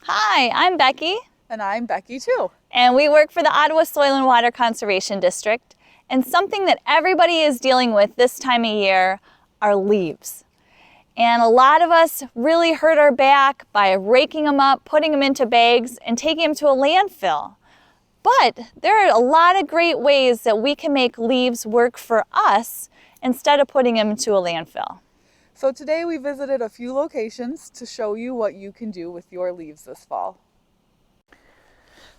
Hi, I'm Becky, And I'm Becky too. and we work for the Ottawa Soil and Water Conservation District. And something that everybody is dealing with this time of year are leaves. And a lot of us really hurt our back by raking them up, putting them into bags, and taking them to a landfill. But there are a lot of great ways that we can make leaves work for us instead of putting them into a landfill. So today we visited a few locations to show you what you can do with your leaves this fall.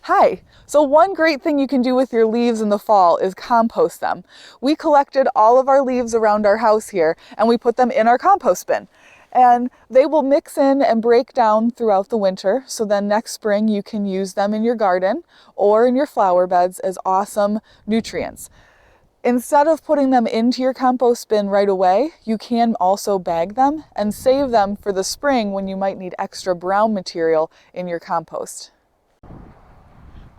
Hi, so one great thing you can do with your leaves in the fall is compost them. We collected all of our leaves around our house here and we put them in our compost bin. And they will mix in and break down throughout the winter, so then next spring you can use them in your garden or in your flower beds as awesome nutrients. Instead of putting them into your compost bin right away, you can also bag them and save them for the spring when you might need extra brown material in your compost.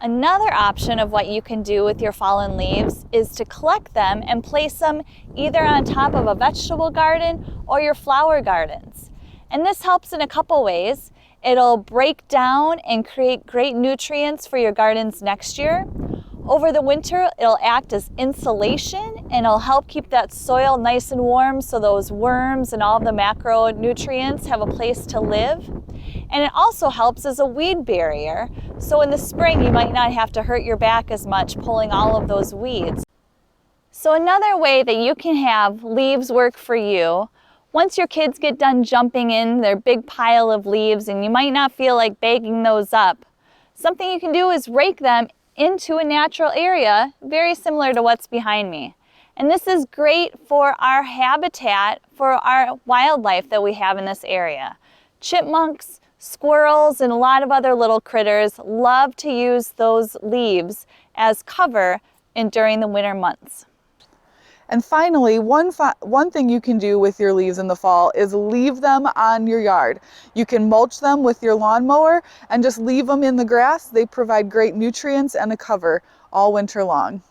Another option of what you can do with your fallen leaves is to collect them and place them either on top of a vegetable garden or your flower gardens. And this helps in a couple ways. It'll break down and create great nutrients for your gardens next year. Over the winter, it'll act as insulation and it'll help keep that soil nice and warm so those worms and all the macronutrients have a place to live. And it also helps as a weed barrier, so in the spring you might not have to hurt your back as much pulling all of those weeds. So another way that you can have leaves work for you, once your kids get done jumping in their big pile of leaves and you might not feel like bagging those up, something you can do is rake them into a natural area very similar to what's behind me. And this is great for our habitat, for our wildlife that we have in this area. Chipmunks, squirrels, and a lot of other little critters love to use those leaves as cover during the winter months. And finally, one thing you can do with your leaves in the fall is leave them on your yard. You can mulch them with your lawnmower and just leave them in the grass. They provide great nutrients and a cover all winter long.